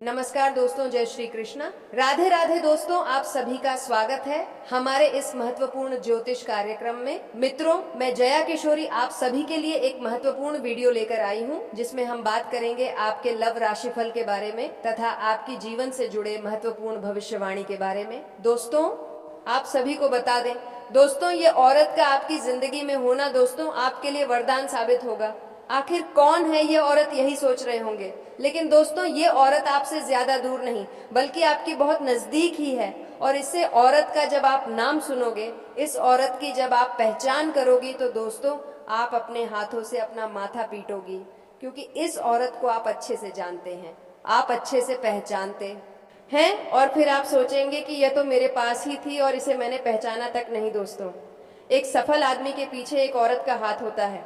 नमस्कार दोस्तों, जय श्री कृष्ण। राधे राधे दोस्तों, आप सभी का स्वागत है हमारे इस महत्वपूर्ण ज्योतिष कार्यक्रम में। मित्रों, मैं जया किशोरी आप सभी के लिए एक महत्वपूर्ण वीडियो लेकर आई हूं, जिसमें हम बात करेंगे आपके लव राशिफल के बारे में तथा आपकी जीवन से जुड़े महत्वपूर्ण भविष्यवाणी के बारे में। दोस्तों, आप सभी को बता दें दोस्तों, ये औरत का आपकी जिंदगी में होना दोस्तों आपके लिए वरदान साबित होगा। आखिर कौन है ये औरत, यही सोच रहे होंगे, लेकिन दोस्तों ये औरत आपसे ज्यादा दूर नहीं बल्कि आपकी बहुत नजदीक ही है। और इससे औरत का जब आप नाम सुनोगे, इस औरत की जब आप पहचान करोगी, तो दोस्तों आप अपने हाथों से अपना माथा पीटोगी, क्योंकि इस औरत को आप अच्छे से जानते हैं, आप अच्छे से पहचानते हैं। और फिर आप सोचेंगे कि यह तो मेरे पास ही थी और इसे मैंने पहचाना तक नहीं। दोस्तों, एक सफल आदमी के पीछे एक औरत का हाथ होता है।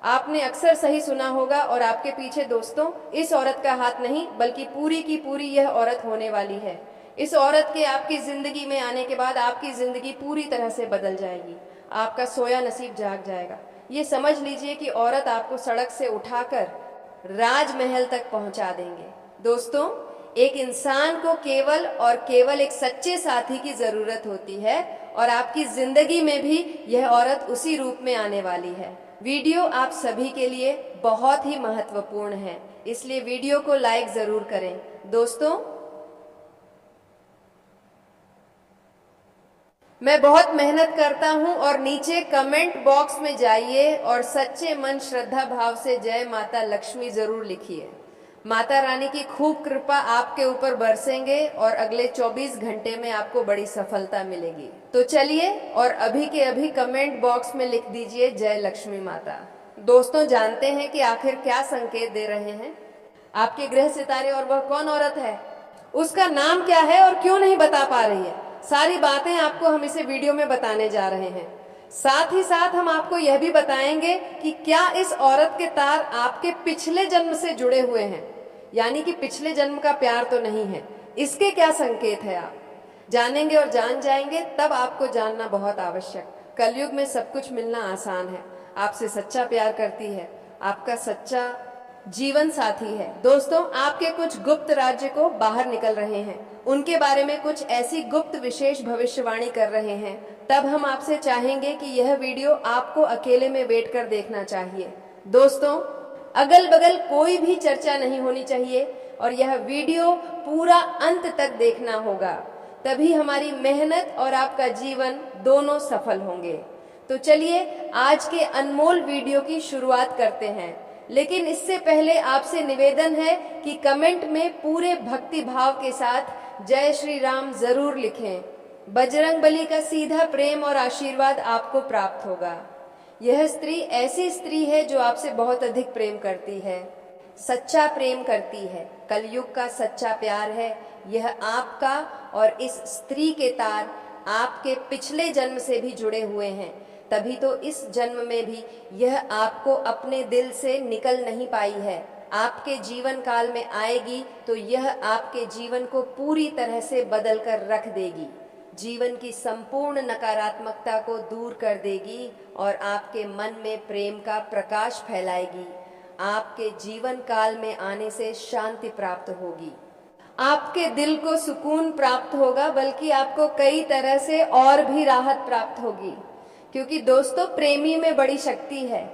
आपने अक्सर सही सुना होगा, और आपके पीछे दोस्तों इस औरत का हाथ नहीं बल्कि पूरी की पूरी यह औरत होने वाली है। इस औरत के आपकी जिंदगी में आने के बाद आपकी जिंदगी पूरी तरह से बदल जाएगी, आपका सोया नसीब जाग जाएगा। ये समझ लीजिए कि औरत आपको सड़क से उठाकर राजमहल तक पहुंचा देंगे। दोस्तों, एक इंसान को केवल और केवल एक सच्चे साथी की जरूरत होती है, और आपकी जिंदगी में भी यह औरत उसी रूप में आने वाली है। वीडियो आप सभी के लिए बहुत ही महत्वपूर्ण है, इसलिए वीडियो को लाइक जरूर करें। दोस्तों, मैं बहुत मेहनत करता हूं, और नीचे कमेंट बॉक्स में जाइए और सच्चे मन श्रद्धा भाव से जय माता लक्ष्मी जरूर लिखिए। माता रानी की खूब कृपा आपके ऊपर बरसेंगे और अगले 24 घंटे में आपको बड़ी सफलता मिलेगी। तो चलिए, और अभी के अभी कमेंट बॉक्स में लिख दीजिए जय लक्ष्मी माता। दोस्तों, जानते हैं कि आखिर क्या संकेत दे रहे हैं आपके ग्रह सितारे, और वह कौन औरत है, उसका नाम क्या है और क्यों नहीं बता पा रही है? सारी बातें आपको हम इसे वीडियो में बताने जा रहे हैं। साथ ही साथ हम आपको यह भी बताएंगे कि क्या इस औरत के तार आपके पिछले जन्म से जुड़े हुए हैं, यानी कि पिछले जन्म का प्यार तो नहीं है। इसके क्या संकेत है आप जानेंगे और जान जाएंगे, तब आपको जानना बहुत आवश्यक। कलयुग में सब कुछ मिलना आसान है। आपसे सच्चा प्यार करती है, आपका सच्चा जीवन साथी है। दोस्तों, आपके कुछ गुप्त राज्य को बाहर निकल रहे हैं, उनके बारे में कुछ ऐसी गुप्त विशेष भविष्यवाणी कर रहे हैं। तब हम आपसे चाहेंगे कि यह वीडियो आपको अकेले में बैठकर देखना चाहिए। दोस्तों, अगल बगल कोई भी चर्चा नहीं होनी चाहिए, और यह वीडियो पूरा अंत तक देखना होगा, तभी हमारी मेहनत और आपका जीवन दोनों सफल होंगे। तो चलिए आज के अनमोल वीडियो की शुरुआत करते हैं, लेकिन इससे पहले आपसे निवेदन है कि कमेंट में पूरे भक्ति भाव के साथ जय श्री राम जरूर लिखें। बजरंग बली का सीधा प्रेम और आशीर्वाद आपको प्राप्त होगा। यह स्त्री ऐसी स्त्री है जो आपसे बहुत अधिक प्रेम करती है, सच्चा प्रेम करती है, कलयुग का सच्चा प्यार है यह आपका। और इस स्त्री के तार आपके पिछले जन्म से भी जुड़े हुए हैं, तभी तो इस जन्म में भी यह आपको अपने दिल से निकल नहीं पाई है। आपके जीवन काल में आएगी तो यह आपके जीवन को पूरी तरह से बदल कर रख देगी, जीवन की संपूर्ण नकारात्मकता को दूर कर देगी और आपके मन में प्रेम का प्रकाश फैलाएगी। आपके जीवन काल में आने से शांति प्राप्त होगी, आपके दिल को सुकून प्राप्त होगा, बल्कि आपको कई तरह से और भी राहत प्राप्त होगी। क्योंकि दोस्तों, प्रेमी में बड़ी शक्ति है।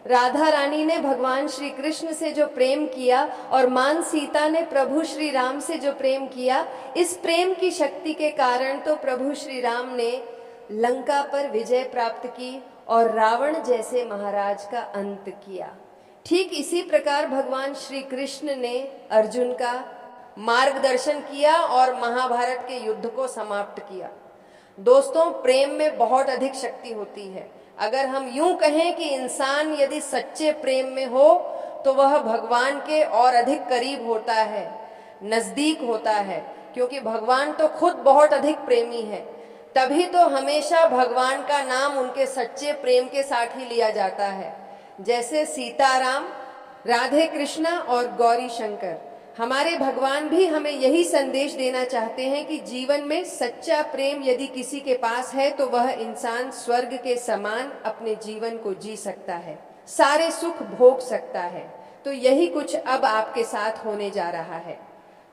राधा रानी ने भगवान श्री कृष्ण से जो प्रेम किया, और मां सीता ने प्रभु श्री राम से जो प्रेम किया, इस प्रेम की शक्ति के कारण तो प्रभु श्री राम ने लंका पर विजय प्राप्त की और रावण जैसे महाराज का अंत किया। ठीक इसी प्रकार भगवान श्री कृष्ण ने अर्जुन का मार्गदर्शन किया और महाभारत के युद्ध को समाप्त किया। दोस्तों, प्रेम में बहुत अधिक शक्ति होती है। अगर हम यूं कहें कि इंसान यदि सच्चे प्रेम में हो तो वह भगवान के और अधिक करीब होता है, नजदीक होता है, क्योंकि भगवान तो खुद बहुत अधिक प्रेमी है। तभी तो हमेशा भगवान का नाम उनके सच्चे प्रेम के साथ ही लिया जाता है। जैसे सीताराम, राधे कृष्णा और गौरी शंकर, हमारे भगवान भी हमें यही संदेश देना चाहते हैं कि जीवन में सच्चा प्रेम यदि किसी के पास है तो वह इंसान स्वर्ग के समान अपने जीवन को जी सकता है, सारे सुख भोग सकता है। तो यही कुछ अब आपके साथ होने जा रहा है।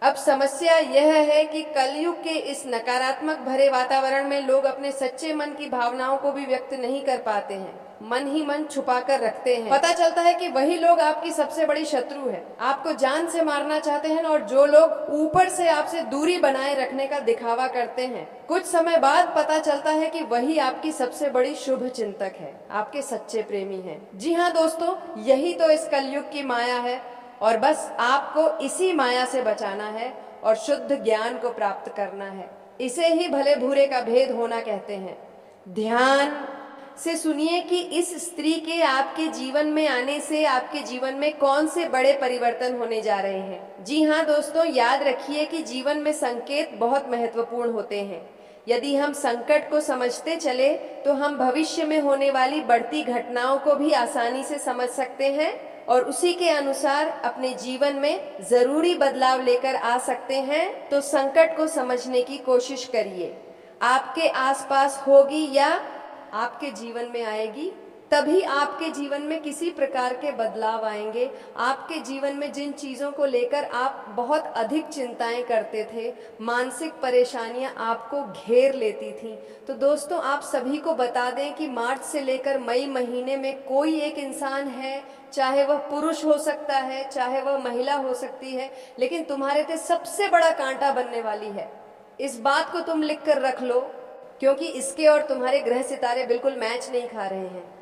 अब समस्या यह है कि कलयुग के इस नकारात्मक भरे वातावरण में लोग अपने सच्चे मन की भावनाओं को भी व्यक्त नहीं कर पाते हैं, मन ही मन छुपा कर रखते हैं। पता चलता है कि वही लोग आपकी सबसे बड़ी शत्रु है, आपको जान से मारना चाहते हैं, और जो लोग ऊपर से आपसे दूरी बनाए रखने का दिखावा करते हैं, कुछ समय बाद पता चलता है कि वही आपकी सबसे बड़ी शुभ चिंतक है, आपके सच्चे प्रेमी हैं। जी हाँ दोस्तों, यही तो इस कलयुग की माया है, और बस आपको इसी माया से बचाना है और शुद्ध ज्ञान को प्राप्त करना है। इसे ही भले बुरे का भेद होना कहते हैं। ध्यान से सुनिए कि इस स्त्री के आपके जीवन में आने से आपके जीवन में कौन से बड़े परिवर्तन होने जा रहे हैं। जी हाँ दोस्तों, याद रखिए कि जीवन में संकेत बहुत महत्वपूर्ण होते हैं। यदि हम संकट को समझते चले तो हम भविष्य में होने वाली बढ़ती घटनाओं को भी आसानी से समझ सकते हैं और उसी के अनुसार अपने जीवन में जरूरी बदलाव लेकर आ सकते हैं। तो संकट को समझने की कोशिश करिए। आपके आसपास होगी या आपके जीवन में आएगी, तभी आपके जीवन में किसी प्रकार के बदलाव आएंगे। आपके जीवन में जिन चीज़ों को लेकर आप बहुत अधिक चिंताएं करते थे, मानसिक परेशानियां आपको घेर लेती थीं, तो दोस्तों आप सभी को बता दें कि मार्च से लेकर मई महीने में कोई एक इंसान है, चाहे वह पुरुष हो सकता है, चाहे वह महिला हो सकती है, लेकिन तुम्हारे पे सबसे बड़ा कांटा बनने वाली है। इस बात को तुम लिख कर रख लो, क्योंकि इसके और तुम्हारे ग्रह सितारे बिल्कुल मैच नहीं खा रहे हैं।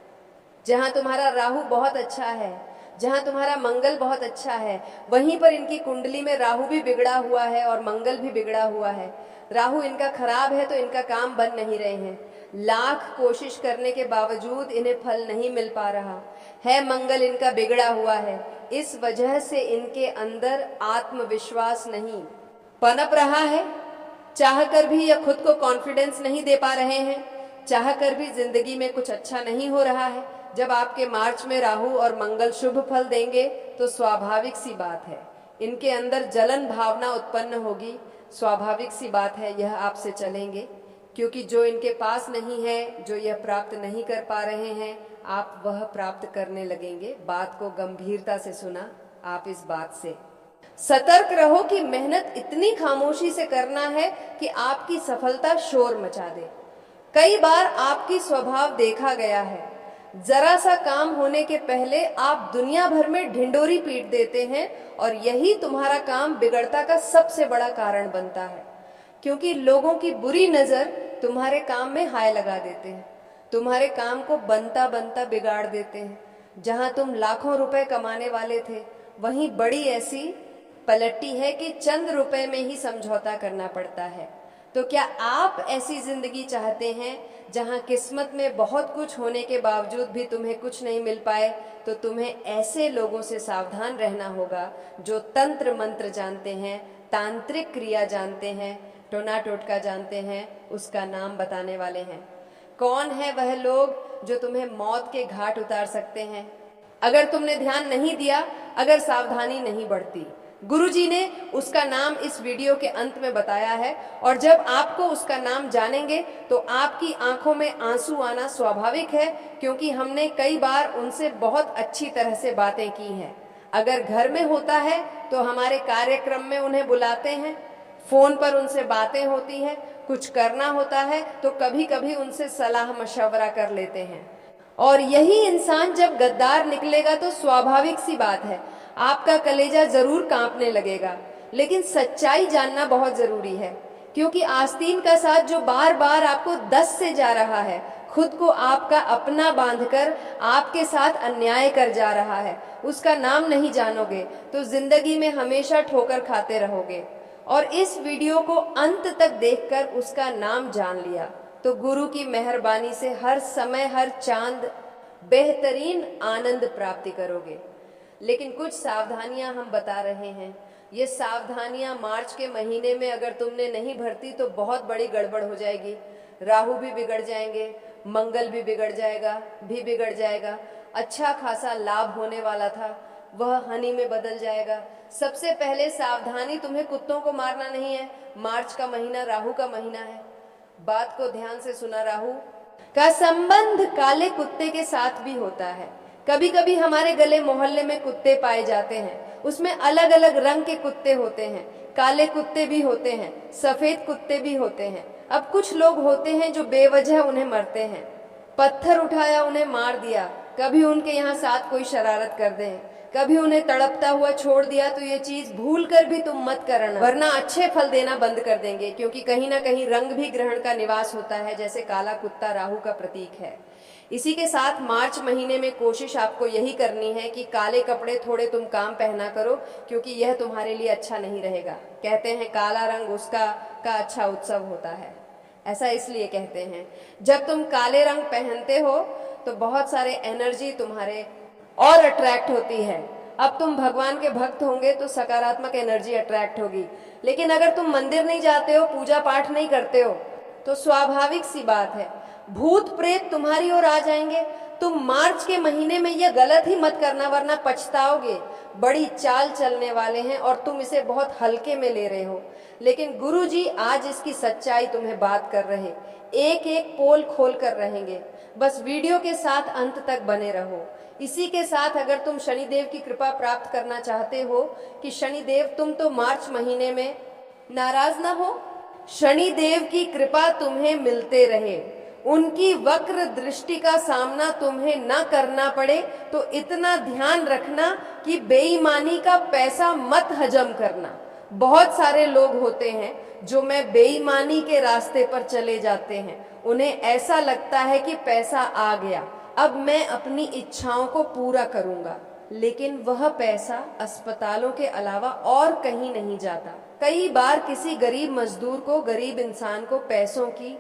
जहाँ तुम्हारा राहु बहुत अच्छा है, जहाँ तुम्हारा मंगल बहुत अच्छा है, वहीं पर इनकी कुंडली में राहु भी बिगड़ा हुआ है और मंगल भी बिगड़ा हुआ है। राहु इनका खराब है तो इनका काम बन नहीं रहे हैं। लाख कोशिश करने के बावजूद इन्हें फल नहीं मिल पा रहा है। मंगल इनका बिगड़ा हुआ है, इस वजह से इनके अंदर आत्मविश्वास नहीं पनप रहा है। चाहकर भी या खुद को कॉन्फिडेंस नहीं दे पा रहे हैं, चाहकर भी जिंदगी में कुछ अच्छा नहीं हो रहा है। जब आपके मार्च में राहु और मंगल शुभ फल देंगे तो स्वाभाविक सी बात है इनके अंदर जलन भावना उत्पन्न होगी। स्वाभाविक सी बात है यह आपसे चलेंगे, क्योंकि जो इनके पास नहीं है, जो यह प्राप्त नहीं कर पा रहे हैं, आप वह प्राप्त करने लगेंगे। बात को गंभीरता से सुना, आप इस बात से सतर्क रहो कि मेहनत इतनी खामोशी से करना है कि आपकी सफलता शोर मचा दे। कई बार आपकी स्वभाव देखा गया है, जरा सा काम होने के पहले आप दुनिया भर में ढिंडोरी पीट देते हैं और यही तुम्हारा काम बिगड़ता का सबसे बड़ा कारण बनता है, क्योंकि लोगों की बुरी नजर तुम्हारे काम में हाय लगा देते हैं, तुम्हारे काम को बनता बनता बिगाड़ देते हैं। जहां तुम लाखों रुपए कमाने वाले थे, वहीं बड़ी ऐसी पलटी है कि चंद रुपए में ही समझौता करना पड़ता है। तो क्या आप ऐसी जिंदगी चाहते हैं जहां किस्मत में बहुत कुछ होने के बावजूद भी तुम्हें कुछ नहीं मिल पाए? तो तुम्हें ऐसे लोगों से सावधान रहना होगा जो तंत्र मंत्र जानते हैं, तांत्रिक क्रिया जानते हैं, टोना टोटका जानते हैं, उसका नाम बताने वाले हैं। कौन है वह लोग जो तुम्हें मौत के घाट उतार सकते हैं अगर तुमने ध्यान नहीं दिया, अगर सावधानी नहीं बढ़ती? गुरुजी ने उसका नाम इस वीडियो के अंत में बताया है, और जब आपको उसका नाम जानेंगे तो आपकी आंखों में आंसू आना स्वाभाविक है, क्योंकि हमने कई बार उनसे बहुत अच्छी तरह से बातें की हैं। अगर घर में होता है तो हमारे कार्यक्रम में उन्हें बुलाते हैं, फोन पर उनसे बातें होती हैं, कुछ करना होता है तो कभी कभी उनसे सलाह मशवरा कर लेते हैं। और यही इंसान जब गद्दार निकलेगा तो स्वाभाविक सी बात है आपका कलेजा जरूर कांपने लगेगा। लेकिन सच्चाई जानना बहुत जरूरी है, क्योंकि आस्तीन का साथ जो बार बार आपको 10 से जा रहा है, खुद को आपका अपना बांधकर आपके साथ अन्याय कर जा रहा है, उसका नाम नहीं जानोगे तो जिंदगी में हमेशा ठोकर खाते रहोगे। और इस वीडियो को अंत तक देखकर उसका नाम जान लिया तो गुरु की मेहरबानी से हर समय हर चांद बेहतरीन आनंद प्राप्ति करोगे। लेकिन कुछ सावधानियां हम बता रहे हैं। ये सावधानियां मार्च के महीने में अगर तुमने नहीं भरती तो बहुत बड़ी गड़बड़ हो जाएगी। राहु भी बिगड़ जाएंगे, मंगल भी बिगड़ जाएगा। अच्छा खासा लाभ होने वाला था वह हानि में बदल जाएगा। सबसे पहले सावधानी, तुम्हें कुत्तों को मारना नहीं है। मार्च का महीना राहु का महीना है। बात को ध्यान से सुना। राहु का संबंध काले कुत्ते के साथ भी होता है। कभी कभी हमारे गले मोहल्ले में कुत्ते पाए जाते हैं, उसमें अलग अलग रंग के कुत्ते होते हैं। काले कुत्ते भी होते हैं, सफेद कुत्ते भी होते हैं। अब कुछ लोग होते हैं जो बेवजह उन्हें मरते हैं, पत्थर उठाया उन्हें मार दिया, कभी उनके यहाँ साथ कोई शरारत कर दें, कभी उन्हें तड़पता हुआ छोड़ दिया, तो ये चीज भूल कर भी तुम मत करना, वरना अच्छे फल देना बंद कर देंगे। क्योंकि कहीं ना कहीं रंग भी ग्रहण का निवास होता है, जैसे काला कुत्ता राहु का प्रतीक है। इसी के साथ मार्च महीने में कोशिश आपको यही करनी है कि काले कपड़े थोड़े तुम काम पहना करो, क्योंकि यह तुम्हारे लिए अच्छा नहीं रहेगा। कहते हैं काला रंग उसका का अच्छा उत्सव होता है, ऐसा इसलिए कहते हैं। जब तुम काले रंग पहनते हो तो बहुत सारे एनर्जी तुम्हारे और अट्रैक्ट होती है। अब तुम भगवान के भक्त होंगे तो सकारात्मक एनर्जी अट्रैक्ट होगी, लेकिन अगर तुम मंदिर नहीं जाते हो, पूजा पाठ नहीं करते हो, तो स्वाभाविक सी बात है भूत प्रेत तुम्हारी ओर आ जाएंगे। तुम मार्च के महीने में यह गलत ही मत करना, वरना पछताओगे। बड़ी चाल चलने वाले हैं और तुम इसे बहुत हल्के में ले रहे हो। लेकिन गुरु जी आज इसकी सच्चाई तुम्हें बात कर रहे, एक एक पोल खोल कर रहेंगे। बस वीडियो के साथ अंत तक बने रहो। इसी के साथ अगर तुम शनिदेव की कृपा प्राप्त करना चाहते हो कि शनिदेव तुम तो मार्च महीने में नाराज ना हो, शनिदेव की कृपा तुम्हें मिलते रहे, उनकी वक्र दृष्टि का सामना तुम्हें ना करना पड़े, तो इतना ध्यान रखना कि बेईमानी का पैसा मत हजम करना। बहुत सारे लोग होते हैं जो मैं बेईमानी के रास्ते पर चले जाते हैं, उन्हें ऐसा लगता है कि पैसा आ गया, अब मैं अपनी इच्छाओं को पूरा करूंगा, लेकिन वह पैसा अस्पतालों के अलावा और कहीं नहीं जाता। कई बार किसी गरीब मजदूर को, गरीब इंसान को पैसों की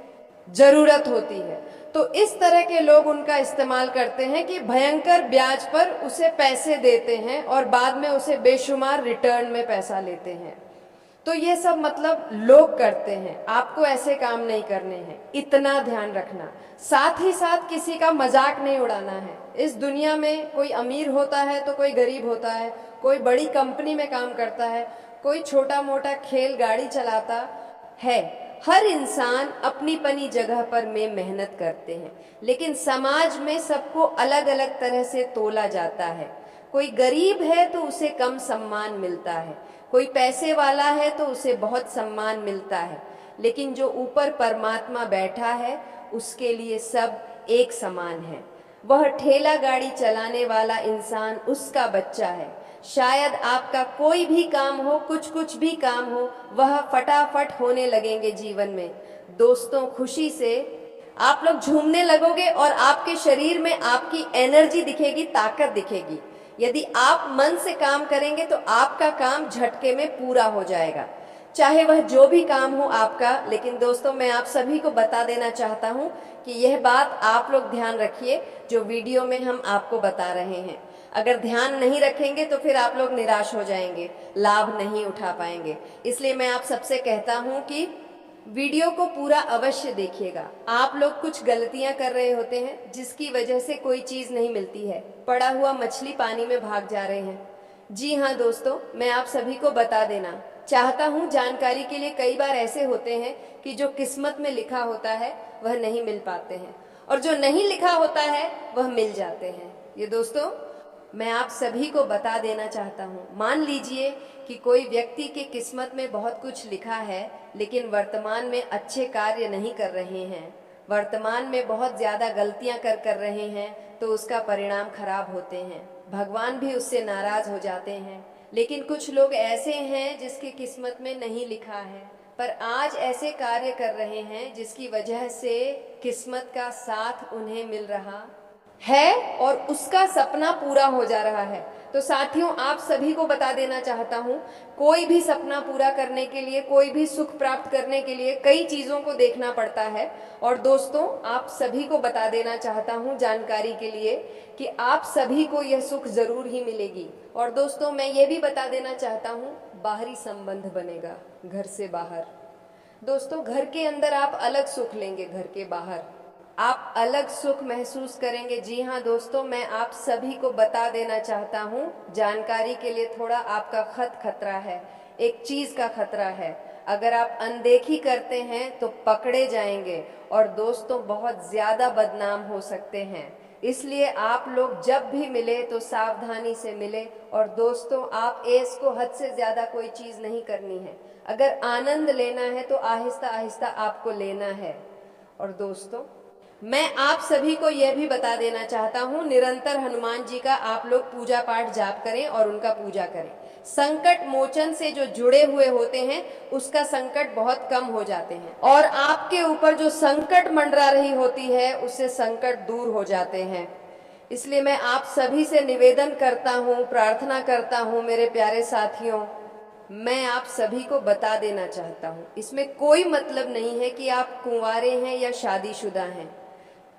जरूरत होती है, तो इस तरह के लोग उनका इस्तेमाल करते हैं कि भयंकर ब्याज पर उसे पैसे देते हैं और बाद में उसे बेशुमार रिटर्न में पैसा लेते हैं। तो ये सब मतलब लोग करते हैं, आपको ऐसे काम नहीं करने हैं, इतना ध्यान रखना। साथ ही साथ किसी का मजाक नहीं उड़ाना है। इस दुनिया में कोई अमीर होता है तो कोई गरीब होता है, कोई बड़ी कंपनी में काम करता है, कोई छोटा मोटा खेल गाड़ी चलाता है। हर इंसान अपनी अपनी जगह पर में मेहनत करते हैं, लेकिन समाज में सबको अलग अलग तरह से तोला जाता है। कोई गरीब है तो उसे कम सम्मान मिलता है, कोई पैसे वाला है तो उसे बहुत सम्मान मिलता है, लेकिन जो ऊपर परमात्मा बैठा है उसके लिए सब एक समान है। वह ठेला गाड़ी चलाने वाला इंसान उसका बच्चा है। शायद आपका कोई भी काम हो, कुछ भी काम हो, वह फटाफट होने लगेंगे जीवन में। दोस्तों, खुशी से आप लोग झूमने लगोगे और आपके शरीर में आपकी एनर्जी दिखेगी, ताकत दिखेगी। यदि आप मन से काम करेंगे तो आपका काम झटके में पूरा हो जाएगा, चाहे वह जो भी काम हो आपका। लेकिन दोस्तों, मैं आप सभी को बता देना चाहता हूं कि यह बात आप लोग ध्यान रखिए जो वीडियो में हम आपको बता रहे हैं। अगर ध्यान नहीं रखेंगे तो फिर आप लोग निराश हो जाएंगे, लाभ नहीं उठा पाएंगे। इसलिए मैं आप सबसे कहता हूं कि वीडियो को पूरा अवश्य देखिएगा। आप लोग कुछ गलतियां कर रहे होते हैं जिसकी वजह से कोई चीज नहीं मिलती है, पड़ा हुआ मछली पानी में भाग जा रहे हैं। जी हाँ दोस्तों, मैं आप सभी को बता देना चाहता हूँ जानकारी के लिए, कई बार ऐसे होते हैं कि जो किस्मत में लिखा होता है वह नहीं मिल पाते हैं, और जो नहीं लिखा होता है वह मिल जाते हैं। ये दोस्तों मैं आप सभी को बता देना चाहता हूँ। मान लीजिए कि कोई व्यक्ति के किस्मत में बहुत कुछ लिखा है, लेकिन वर्तमान में अच्छे कार्य नहीं कर रहे हैं, वर्तमान में बहुत ज़्यादा गलतियां कर रहे हैं, तो उसका परिणाम खराब होते हैं, भगवान भी उससे नाराज हो जाते हैं। लेकिन कुछ लोग ऐसे हैं जिसकी किस्मत में नहीं लिखा है, पर आज ऐसे कार्य कर रहे हैं जिसकी वजह से किस्मत का साथ उन्हें मिल रहा है और उसका सपना पूरा हो जा रहा है। तो साथियों, आप सभी को बता देना चाहता हूँ, कोई भी सपना पूरा करने के लिए, कोई भी सुख प्राप्त करने के लिए कई चीज़ों को देखना पड़ता है। और दोस्तों, आप सभी को बता देना चाहता हूँ जानकारी के लिए कि आप सभी को यह सुख जरूर ही मिलेगी। और दोस्तों, मैं ये भी बता देना चाहता हूँ, बाहरी संबंध बनेगा घर से बाहर। दोस्तों, घर के अंदर आप अलग सुख लेंगे, घर के बाहर आप अलग सुख महसूस करेंगे। जी हाँ दोस्तों, मैं आप सभी को बता देना चाहता हूँ जानकारी के लिए, थोड़ा आपका खतरा है, एक चीज़ का खतरा है। अगर आप अनदेखी करते हैं तो पकड़े जाएंगे और दोस्तों बहुत ज़्यादा बदनाम हो सकते हैं। इसलिए आप लोग जब भी मिले तो सावधानी से मिले। और दोस्तों, आप ऐश को हद से ज़्यादा कोई चीज़ नहीं करनी है। अगर आनंद लेना है तो आहिस्ता आहिस्ता आपको लेना है। और दोस्तों, मैं आप सभी को यह भी बता देना चाहता हूँ, निरंतर हनुमान जी का आप लोग पूजा पाठ जाप करें और उनका पूजा करें। संकट मोचन से जो जुड़े हुए होते हैं उसका संकट बहुत कम हो जाते हैं, और आपके ऊपर जो संकट मंडरा रही होती है उससे संकट दूर हो जाते हैं। इसलिए मैं आप सभी से निवेदन करता हूँ, प्रार्थना करता हूँ मेरे प्यारे साथियों, मैं आप सभी को बता देना चाहता हूँ, इसमें कोई मतलब नहीं है कि आप कुंवारे हैं या शादीशुदा हैं।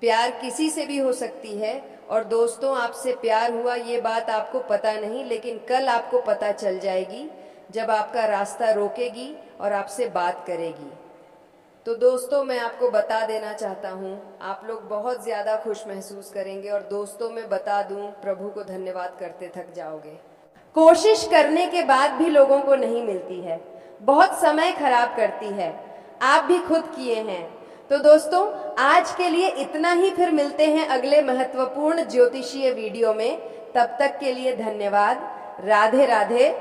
प्यार किसी से भी हो सकती है। और दोस्तों, आपसे प्यार हुआ ये बात आपको पता नहीं, लेकिन कल आपको पता चल जाएगी जब आपका रास्ता रोकेगी और आपसे बात करेगी। तो दोस्तों, मैं आपको बता देना चाहता हूँ, आप लोग बहुत ज़्यादा खुश महसूस करेंगे। और दोस्तों, मैं बता दूँ, प्रभु को धन्यवाद करते थक जाओगे। कोशिश करने के बाद भी लोगों को नहीं मिलती है, बहुत समय खराब करती है, आप भी खुद किए हैं। तो दोस्तों, आज के लिए इतना ही, फिर मिलते हैं अगले महत्वपूर्ण ज्योतिषीय वीडियो में। तब तक के लिए धन्यवाद। राधे राधे।